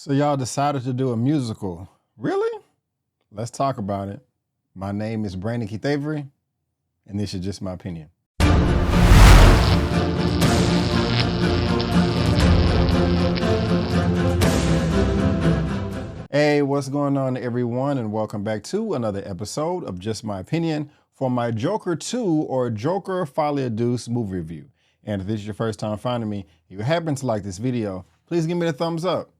So y'all decided to do a musical. Really? Let's talk about it. My name is Brandon Keith Avery, and this is just my opinion. Hey, what's going on, everyone, and welcome back to another episode of Just My Opinion for my Joker 2 or Joker Folie Deux movie review. And if this is your first time finding me, if you happen to like this video, please give me the thumbs up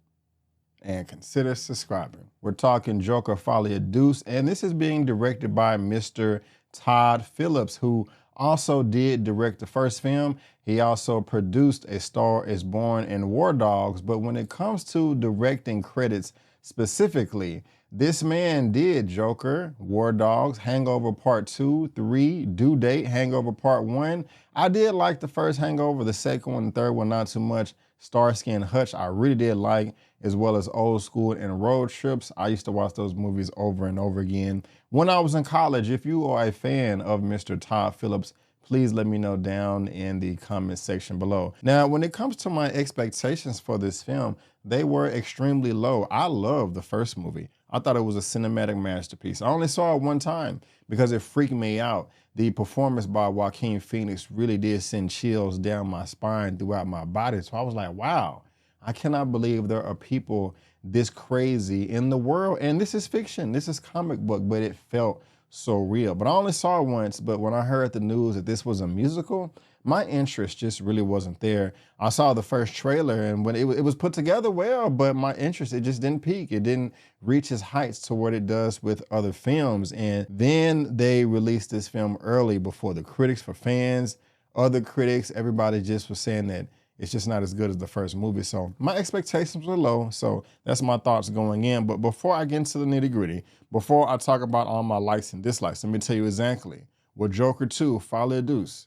and consider subscribing. We're talking Joker Folie Deux, and this is being directed by Mr. Todd Phillips, who also did direct the first film. He also produced A Star is Born and War Dogs, but when it comes to directing credits specifically, this man did Joker, War Dogs, Hangover Part 2, 3, Due Date, Hangover Part 1. I did like the first Hangover, the second one, the third one, not too much. Starsky and Hutch, I really did like, as well as Old School and Road Trips. I used to watch those movies over and over again when I was in college. If you are a fan of Mr. Todd Phillips, please let me know down in the comment section below. Now, when it comes to my expectations for this film, they were extremely low. I love the first movie. I thought it was a cinematic masterpiece. I only saw it one time because it freaked me out. The performance by Joaquin Phoenix really did send chills down my spine throughout my body. So I was like, wow, I cannot believe there are people this crazy in the world. And this is fiction, this is comic book, but it felt so real. But I only saw it once, but when I heard the news that this was a musical, my interest just really wasn't there. I saw the first trailer, and when it was put together well, but my interest, it just didn't peak. It didn't reach its heights to what it does with other films. And then they released this film early before the critics, for fans, other critics, everybody just was saying that it's just not as good as the first movie. So my expectations were low. So that's my thoughts going in. But before I get into the nitty gritty, before I talk about all my likes and dislikes, let me tell you exactly what Joker 2 Folie Deux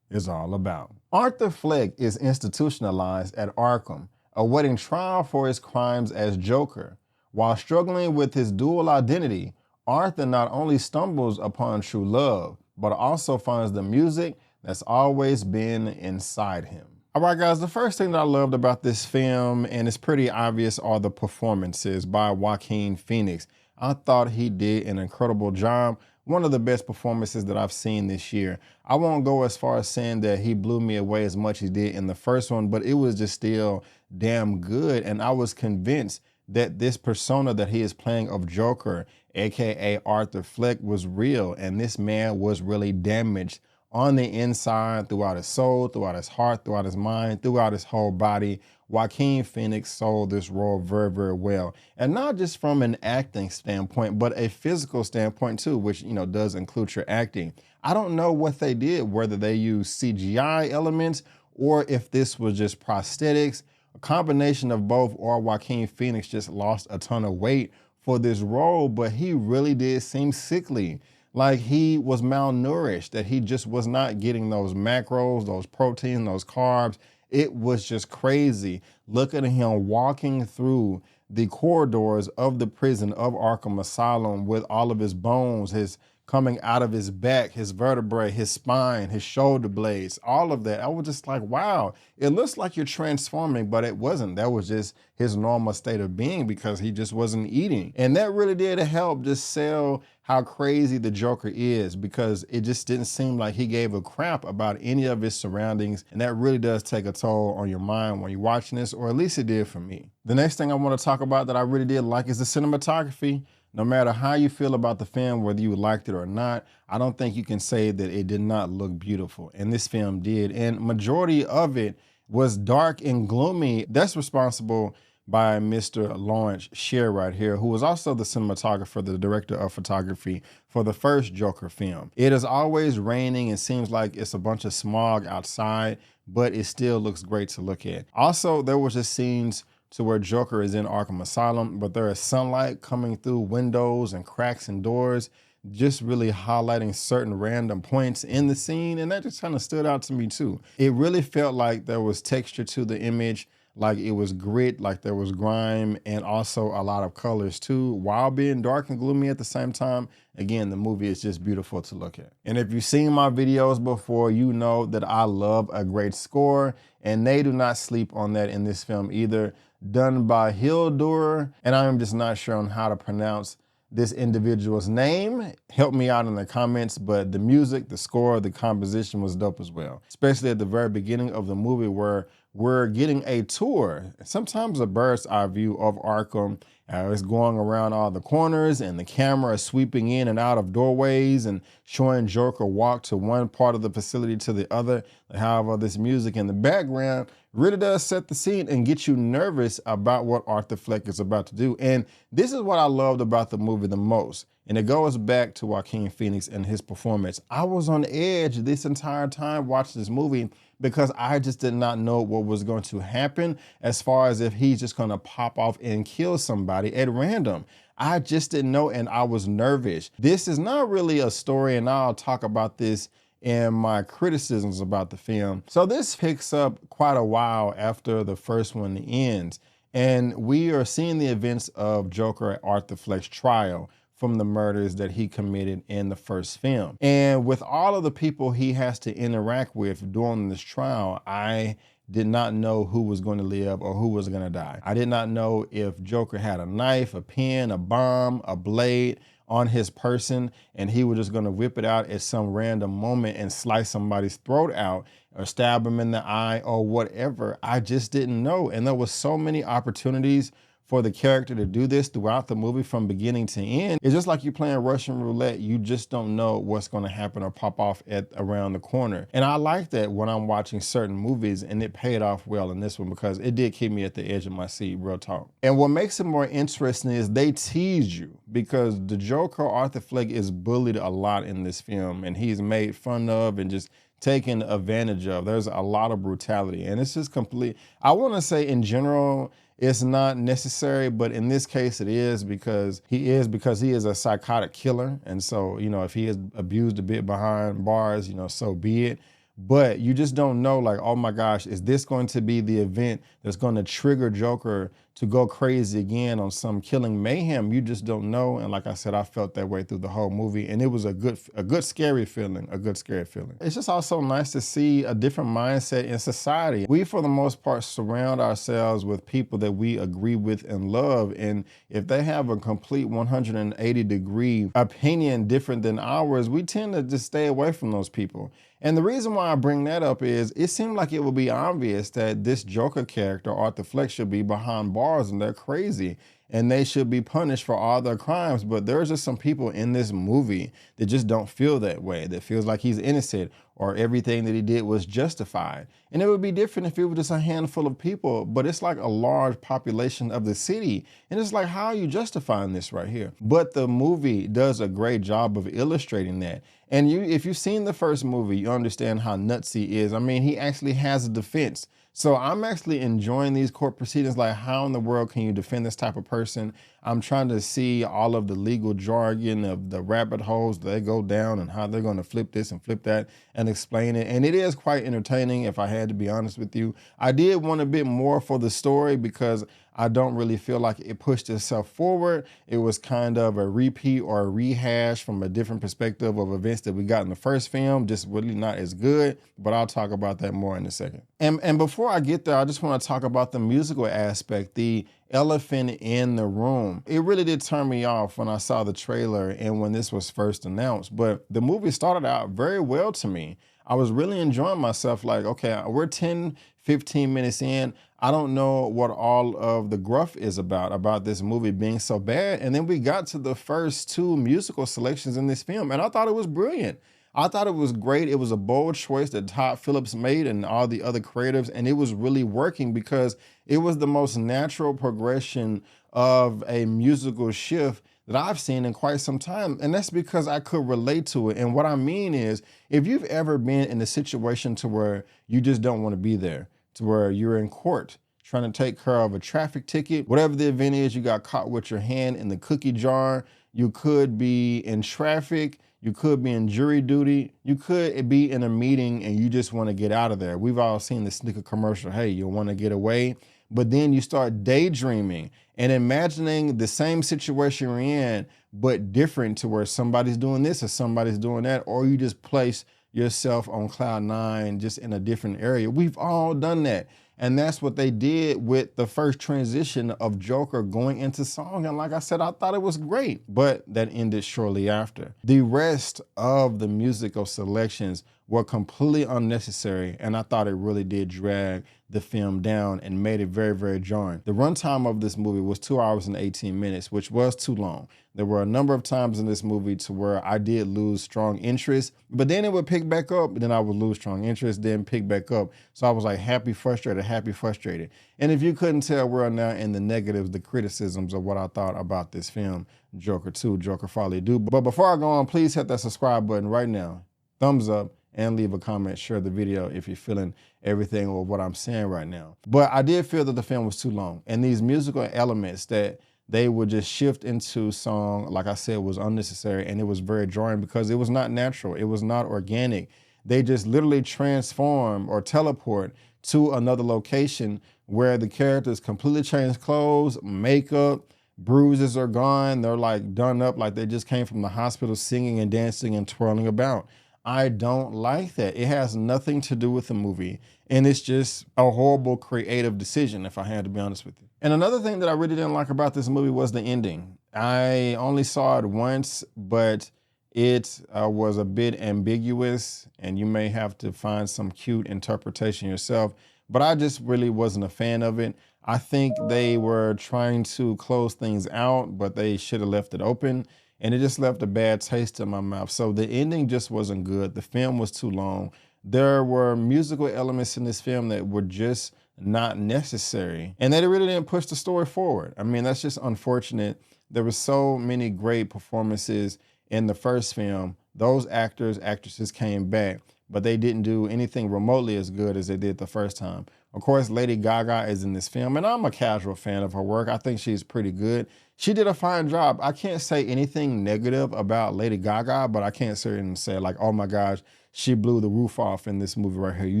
is all about. Arthur Fleck is institutionalized at Arkham, awaiting trial for his crimes as Joker. While struggling with his dual identity, Arthur not only stumbles upon true love, but also finds the music that's always been inside him. All right, guys, the first thing that I loved about this film, and it's pretty obvious, are the performances by Joaquin Phoenix. I thought he did an incredible job. One of the best performances that I've seen this year. I won't go as far as saying that he blew me away as much as he did in the first one, but it was just still damn good. And I was convinced that this persona that he is playing of Joker, AKA Arthur Fleck, was real. And this man was really damaged on the inside, throughout his soul, throughout his heart, throughout his mind, throughout his whole body. Joaquin Phoenix sold this role very, very well. And not just from an acting standpoint, but a physical standpoint too, which, you know, does include your acting. I don't know what they did, whether they used CGI elements or if this was just prosthetics, a combination of both, or Joaquin Phoenix just lost a ton of weight for this role, but he really did seem sickly. Like he was malnourished, that he just was not getting those macros, those proteins, those carbs. It was just crazy. Look at him walking through the corridors of the prison of Arkham Asylum with all of his bones, his coming out of his back, his vertebrae, his spine, his shoulder blades, all of that. I was just like, wow, it looks like you're transforming, but it wasn't. That was just his normal state of being because he just wasn't eating. And that really did help just sell how crazy the Joker is, because it just didn't seem like he gave a crap about any of his surroundings. And that really does take a toll on your mind when you're watching this, or at least it did for me. The next thing I want to talk about that I really did like is the cinematography. No matter how you feel about the film, whether you liked it or not, I don't think you can say that it did not look beautiful. And this film did. And majority of it was dark and gloomy. That's responsible by Mr. Lawrence Sher right here, who was also the cinematographer, the director of photography for the first Joker film. It is always raining and seems like it's a bunch of smog outside, but it still looks great to look at. Also, there was just scenes to where Joker is in Arkham Asylum, but there is sunlight coming through windows and cracks and doors, just really highlighting certain random points in the scene. And that just kind of stood out to me too. It really felt like there was texture to the image, like it was grit, like there was grime, and also a lot of colors too, while being dark and gloomy at the same time. Again, the movie is just beautiful to look at. And if you've seen my videos before, you know that I love a great score, and they do not sleep on that in this film either. done by Hildur, and I am just not sure on how to pronounce this individual's name. Help me out in the comments, but the music, the score, the composition was dope as well. Especially at the very beginning of the movie where we're getting a tour, sometimes a bird's eye view of Arkham. It's going around all the corners and the camera is sweeping in and out of doorways and showing Joker walk to one part of the facility to the other. However, this music in the background really does set the scene and get you nervous about what Arthur Fleck is about to do. And this is what I loved about the movie the most. And it goes back to Joaquin Phoenix and his performance. I was on edge this entire time watching this movie because I just did not know what was going to happen as far as if he's just going to pop off and kill somebody at random. I just didn't know, and I was nervous. This is not really a story, and I'll talk about this in my criticisms about the film. So this picks up quite a while after the first one ends, and we are seeing the events of Joker at Arthur Fleck's trial from the murders that he committed in the first film. And with all of the people he has to interact with during this trial, I did not know who was going to live or who was going to die. I did not know if Joker had a knife, a pen, a bomb, a blade on his person, and he was just going to whip it out at some random moment and slice somebody's throat out or stab him in the eye or whatever. I just didn't know. And there was so many opportunities for the character to do this throughout the movie from beginning to end. It's just like you're playing Russian roulette. You just don't know what's going to happen or pop off at around the corner. And I like that when I'm watching certain movies, and it paid off well in this one because it did keep me at the edge of my seat, real talk. And what makes it more interesting is they tease you, because the Joker, Arthur Fleck, is bullied a lot in this film, and he's made fun of and just taken advantage of. There's a lot of brutality, and it's just complete. I want to say in general, it's not necessary, but in this case it is because he is a psychotic killer. And so, you know, if he is abused a bit behind bars, you know, so be it. But you just don't know, like, oh my gosh, is this going to be the event that's going to trigger Joker to go crazy again on some killing mayhem? You just don't know. And like I said, I felt that way through the whole movie, and it was a good scary feeling, It's just also nice to see a different mindset in society. We, for the most part, surround ourselves with people that we agree with and love. And if they have a complete 180-degree opinion different than ours, we tend to just stay away from those people. And the reason why I bring that up is it seemed like it would be obvious that this Joker character, Arthur Fleck, should be behind bars and they're crazy and they should be punished for all their crimes. But there's just some people in this movie that just don't feel that way, that feels like he's innocent or everything that he did was justified. And it would be different if it was just a handful of people, but it's like a large population of the city. And it's like, how are you justifying this right here? But the movie does a great job of illustrating that. And if you've seen the first movie, you understand how nuts he is. I mean, he actually has a defense. So I'm actually enjoying these court proceedings. Like, how in the world can you defend this type of person? I'm trying to see all of the legal jargon of the rabbit holes that they go down and how they're going to flip this and flip that and explain it. And it is quite entertaining, if I had to be honest with you. I did want a bit more for the story because I don't really feel like it pushed itself forward. It was kind of a repeat or a rehash from a different perspective of events that we got in the first film, just really not as good, but I'll talk about that more in a second. And before I get there, I just want to talk about the musical aspect, the elephant in the room. It really did turn me off when I saw the trailer and when this was first announced, but the movie started out very well to me. I was really enjoying myself. Like, okay, we're 10, 15 minutes in. I don't know what all of the gruff is about this movie being so bad. And then we got to the first two musical selections in this film, and I thought it was brilliant. I thought it was great. It was a bold choice that Todd Phillips made and all the other creatives, and it was really working because it was the most natural progression of a musical shift that I've seen in quite some time. And that's because I could relate to it. And what I mean is, if you've ever been in a situation to where you just don't want to be there, to where you're in court trying to take care of a traffic ticket, whatever the event is, you got caught with your hand in the cookie jar, you could be in traffic, you could be in jury duty, you could be in a meeting and you just want to get out of there. We've all seen the Snicker commercial, hey, you want to get away, but then you start daydreaming and imagining the same situation you're in, but different, to where somebody's doing this or somebody's doing that, or you just place yourself on cloud nine just in a different area. We've all done that. And that's what they did with the first transition of Joker going into song. And like I said, I thought it was great, but that ended shortly after. The rest of the musical selections were completely unnecessary, and I thought it really did drag the film down and made it very, very jarring. The runtime of this movie was 2 hours and 18 minutes, which was too long. There were a number of times in this movie to where I did lose strong interest, but then it would pick back up, then I would lose strong interest, then pick back up. So I was like happy, frustrated, happy, frustrated. And if you couldn't tell, we're now in the negatives, the criticisms of what I thought about this film, Joker 2, Joker Folie, Deux. But before I go on, please hit that subscribe button right now, thumbs up, and leave a comment, share the video if you're feeling everything or what I'm saying right now. But I did feel that the film was too long, and these musical elements that they would just shift into song, like I said, was unnecessary, and it was very jarring because it was not natural. It was not organic. They just literally transform or teleport to another location where the characters completely change clothes, makeup, bruises are gone. They're like done up like they just came from the hospital singing and dancing and twirling about. I don't like that. It has nothing to do with the movie, and it's just a horrible creative decision, if I had to be honest with you. And another thing that I really didn't like about this movie was the ending. I only saw it once, but it was a bit ambiguous, and you may have to find some cute interpretation yourself, but I just really wasn't a fan of it. I think they were trying to close things out, but they should have left it open. And it just left a bad taste in my mouth. So the ending just wasn't good. The film was too long. There were musical elements in this film that were just not necessary. And they really didn't push the story forward. I mean, that's just unfortunate. There were so many great performances in the first film. Those actors, actresses came back, but they didn't do anything remotely as good as they did the first time. Of course, Lady Gaga is in this film, and I'm a casual fan of her work. I think she's pretty good. She did a fine job. I can't say anything negative about Lady Gaga, but I can't certainly say like, oh my gosh, she blew the roof off in this movie right here. You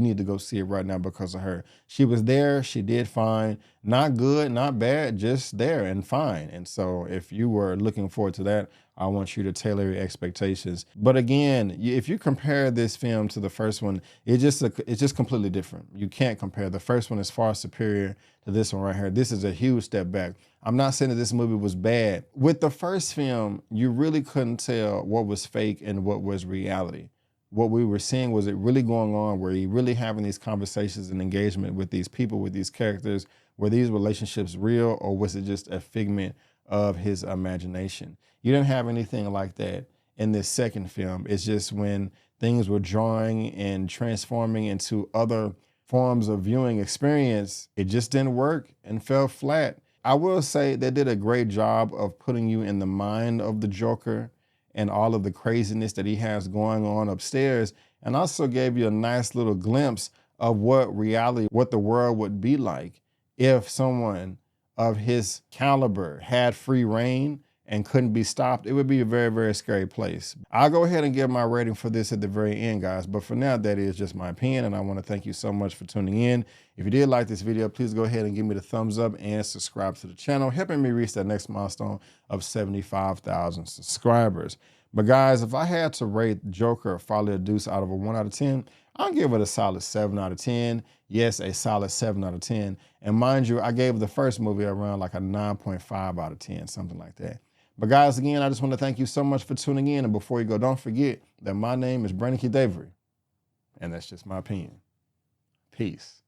need to go see it right now because of her. She was there. She did fine. Not good, not bad, just there and fine. And so if you were looking forward to that, I want you to tailor your expectations. But again, if you compare this film to the first one, it's just completely different. You can't compare. The first one is far superior to this one right here. This is a huge step back. I'm not saying that this movie was bad. With the first film, you really couldn't tell what was fake and what was reality. What we were seeing, was it really going on? Were you really having these conversations and engagement with these people, with these characters? Were these relationships real, or was it just a figment of his imagination? You didn't have anything like that in this second film. It's just when things were drawing and transforming into other forms of viewing experience, it just didn't work and fell flat. I will say they did a great job of putting you in the mind of the Joker and all of the craziness that he has going on upstairs, and also gave you a nice little glimpse of what reality, what the world would be like if someone of his caliber had free reign and couldn't be stopped. It would be a very, very scary place. I'll go ahead and give my rating for this at the very end, guys. But for now, that is just my opinion, and I want to thank you so much for tuning in. If you did like this video, please go ahead and give me the thumbs up and subscribe to the channel, helping me reach that next milestone of 75,000 subscribers. But guys, if I had to rate Joker Folie, Deux out of a 1 out of 10, I'll give it a solid 7 out of 10. Yes, a solid 7 out of 10. And mind you, I gave the first movie around like a 9.5 out of 10, something like that. But guys, again, I just want to thank you so much for tuning in. And before you go, don't forget that my name is Brandon K. Davery, and that's just my opinion. Peace.